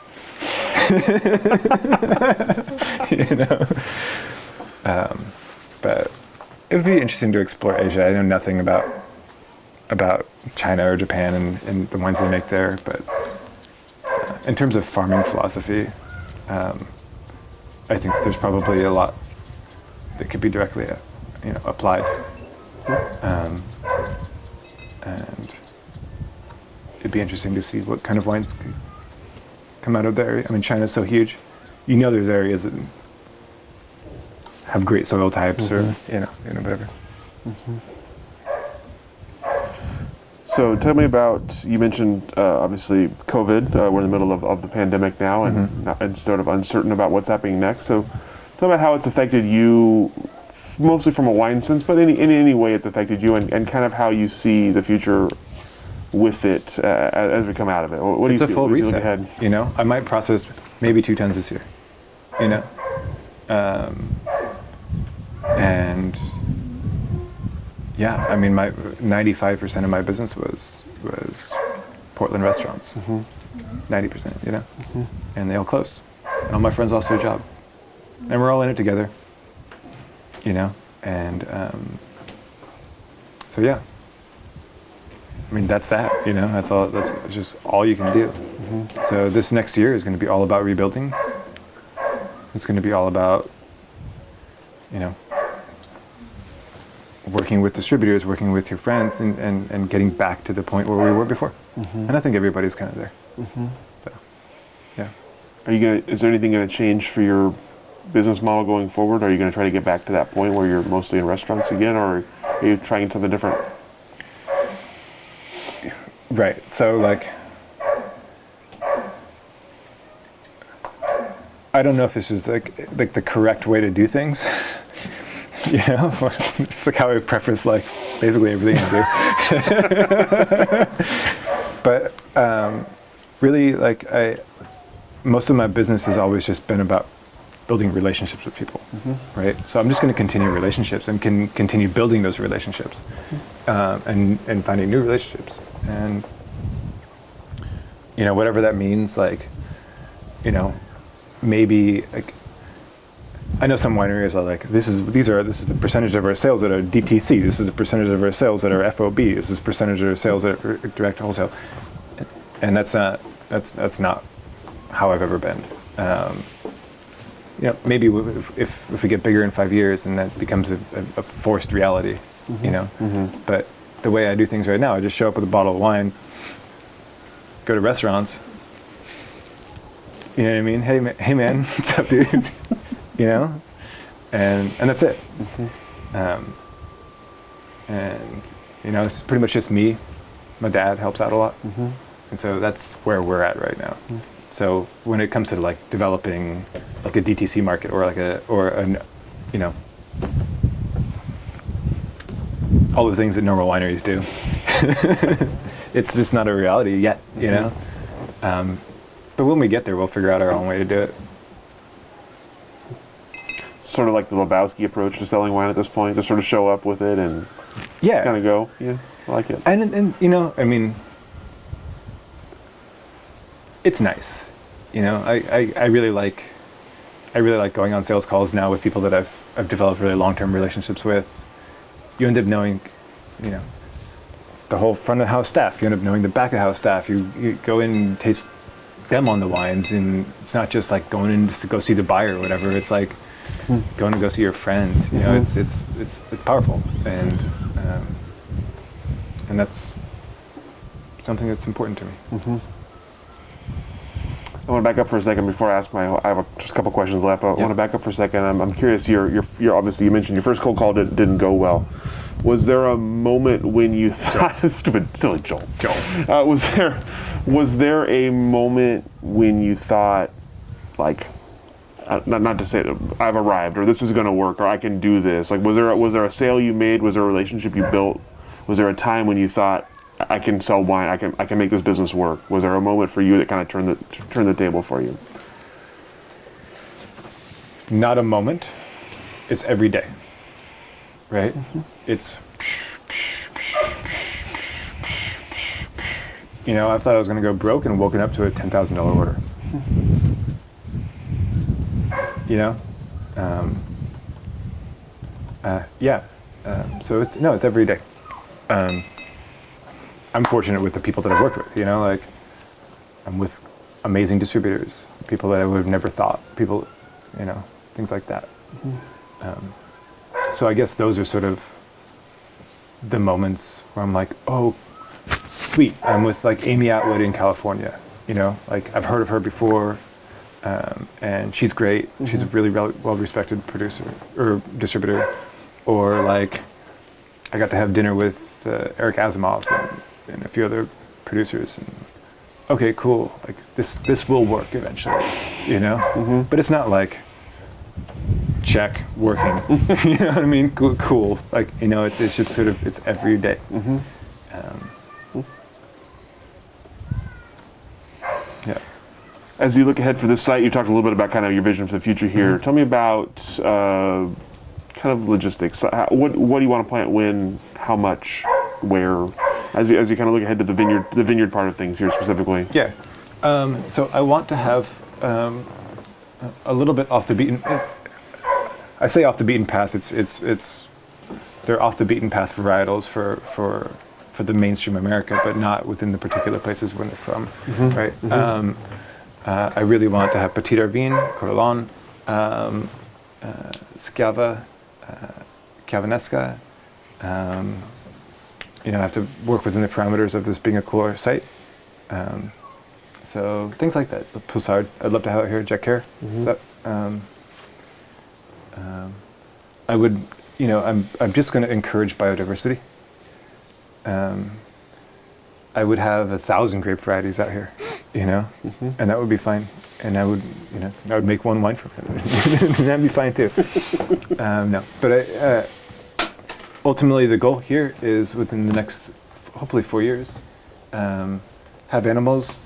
But it would be interesting to explore Asia. I know nothing about China or Japan and the wines they make there, but in terms of farming philosophy, I think there's probably a lot that could be directly, applied. And it'd be interesting to see what kind of wines could come out of there. I mean, China's so huge. There's areas that have great soil types, or whatever. So tell me about, you mentioned obviously COVID. We're in the middle of the pandemic now, and sort of uncertain about what's happening next. So tell me about how it's affected you, mostly from a wine sense, but in any way it's affected you, and kind of how you see the future with it as we come out of it. What do you see? It's a full reset. Ahead? I might process maybe 2 tons this year. And yeah, I mean, my 95% of my business was Portland restaurants. 90%, and they all closed. And all my friends lost their job, and we're all in it together. And so yeah, I mean, that's that, that's all, that's just all you can do. So this next year is going to be all about rebuilding. It's going to be all about, working with distributors, working with your friends, and getting back to the point where we were before. And I think everybody's kind of there. So, yeah. Is there anything going to change for your business model going forward? Are you going to try to get back to that point where you're mostly in restaurants again, or are you trying something different? Right. So like, I don't know if this is like the correct way to do things. It's like how I preference like basically everything I do. But really, like most of my business has always just been about building relationships with people, right? So I'm just going to continue relationships and continue building those relationships, and finding new relationships, and whatever that means. Like, maybe like, I know some wineries are like, this is the percentage of our sales that are DTC. This is the percentage of our sales that are FOB. This is the percentage of our sales that are direct wholesale. and that's not how I've ever been. Maybe if we get bigger in 5 years and that becomes a forced reality, But the way I do things right now, I just show up with a bottle of wine, go to restaurants. You know what I mean? Hey man, what's up, dude? And that's it. It's pretty much just me. My dad helps out a lot, and so that's where we're at right now. So when it comes to like developing like a DTC market or all the things that normal wineries do, it's just not a reality yet, But when we get there, we'll figure out our own way to do it. Sort of like the Lebowski approach to selling wine at this point, just sort of show up with it and kind of go. Yeah, I like it. And it's nice. I really like going on sales calls now with people that I've developed really long-term relationships with. You end up knowing, the whole front of the house staff. You end up knowing the back of the house staff. You go in and taste them on the wines, and it's not just like going in just to go see the buyer or whatever. It's like going to go see your friends. It's powerful, and that's something that's important to me. I want to back up for a second before I ask I have just a couple questions left. I want to back up for a second. I'm curious. You're obviously, you mentioned your first cold call didn't go well. Was there a moment when you thought, silly Joel. Was there a moment when you thought, like, not to say that I've arrived or this is going to work or I can do this? Like, was there a sale you made? Was there a relationship you built? Was there a time when you thought, I can sell wine, I can make this business work? Was there a moment for you that kind of turned the table for you? Not a moment. It's every day, right? It's, I thought I was going to go broke and woken up to a $10,000 order. So it's every day. I'm fortunate with the people that I've worked with, like I'm with amazing distributors, people that I would have never thought, people, things like that. So I guess those are sort of the moments where I'm like, oh, sweet. I'm with like Amy Atwood in California, like I've heard of her before, and she's great. She's a really well-respected producer or distributor. Or like, I got to have dinner with Eric Asimov and a few other producers, and okay, cool, like this will work eventually, But it's not like check working, you know what I mean? Cool, like it's just sort of it's every day. Yeah. As you look ahead for this site, you talked a little bit about kind of your vision for the future here. Tell me about kind of logistics. What do you want to plant when? How much? Where? As you kind of look ahead to the vineyard part of things here specifically. Yeah. So I want to have a little bit off the beaten. I say off the beaten path. It's they're off the beaten path varietals for the mainstream America, but not within the particular places where they're from, right? I really want to have Petit Arvin, Cortolon, Schiava, Chiavanesca. I have to work within the parameters of this being a cooler site. So things like that. Poussard, I'd love to have it here. Jack Kerr. I would, I'm just going to encourage biodiversity. I would have 1,000 grape varieties out here, and that would be fine. And I would, I would make one wine from it. That'd be fine too. No, but ultimately the goal here is within the next, hopefully 4 years, have animals,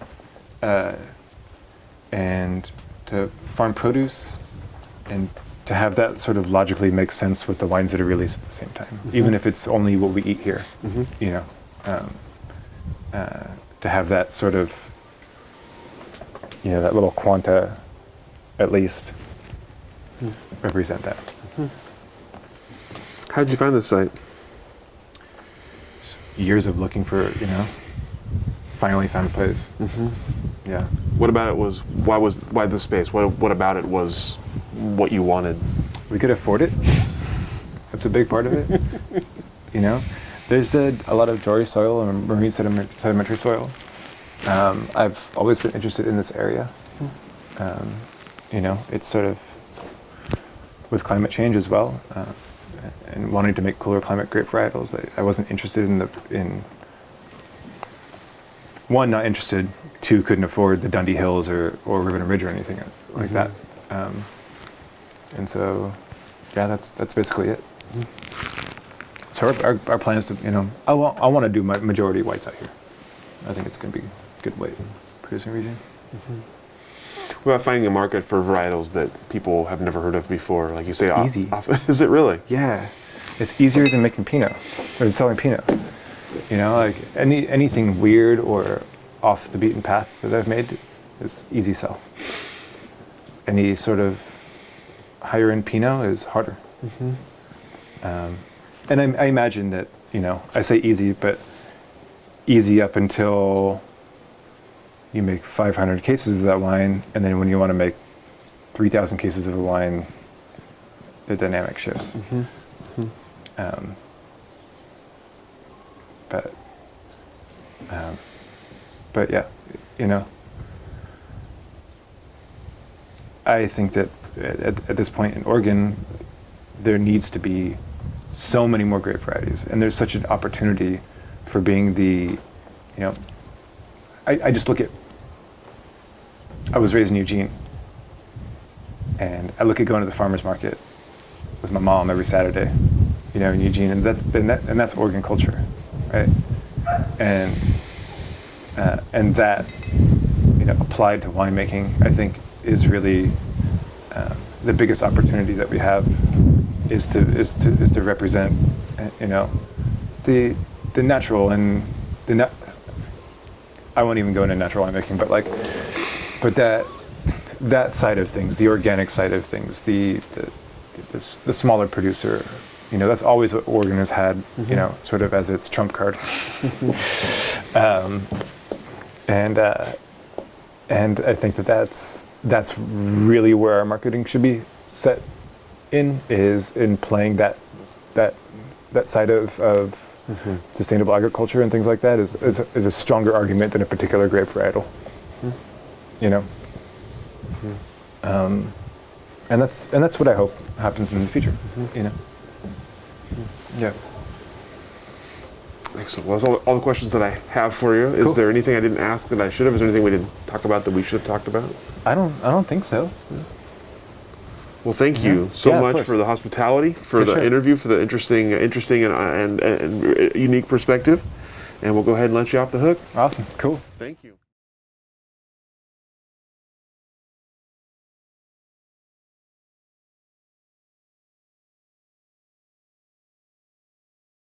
and to farm produce, and to have that sort of logically make sense with the wines that are released at the same time, even if it's only what we eat here, to have that sort of, that little quanta, at least, represent that. How did you find this site? Years of looking for, finally found a place. Yeah. What about it was why the space? What about it was what you wanted? We could afford it. That's a big part of it. You know, there's a lot of dory soil and marine sedimentary soil. I've always been interested in this area. You know, it's sort of with climate change as well, and wanting to make cooler climate grape varietals. I wasn't interested in one, not interested. Two, couldn't afford the Dundee Hills or Ribbon Ridge or anything like that. And so, yeah, that's basically it. So our plan is to, you know, I want to do my majority whites out here. I think it's going to be a good white producing region. What about finding a market for varietals that people have never heard of before? Like you say, easy. Is it really? Yeah, it's easier than making Pinot or selling Pinot. You know, like anything weird or off the beaten path that I've made is easy sell. Any sort of higher end Pinot is harder. And I imagine that, you know, I say easy, but easy up until you make 500 cases of that wine, and then when you want to make 3,000 cases of a wine, the dynamic shifts. But yeah, you know, I think that at this point in Oregon, there needs to be so many more grape varieties, and there's such an opportunity for being the, you know, I just look at, I was raised in Eugene, and I look at going to the farmer's market with my mom every Saturday, you know, in Eugene, and that's Oregon culture, right? And that, you know, applied to winemaking, I think is really the biggest opportunity that we have is to represent, you know, the natural and I won't even go into natural winemaking, but that side of things, the organic side of things, the smaller producer, you know, that's always what Oregon has had, you know, sort of as its trump card. And I think that's really where our marketing should be set in, is in playing that side of sustainable agriculture and things like that is a stronger argument than a particular grape varietal. You know, and that's what I hope happens in the future. You know, yeah. Excellent. Well, that's all the questions that I have for you. Is there anything I didn't ask that I should have? Is there anything we didn't talk about that we should have talked about? I don't think so. Well, thank you so much for the hospitality, for the interview, for the interesting and unique perspective. And we'll go ahead and let you off the hook. Awesome. Cool. Thank you.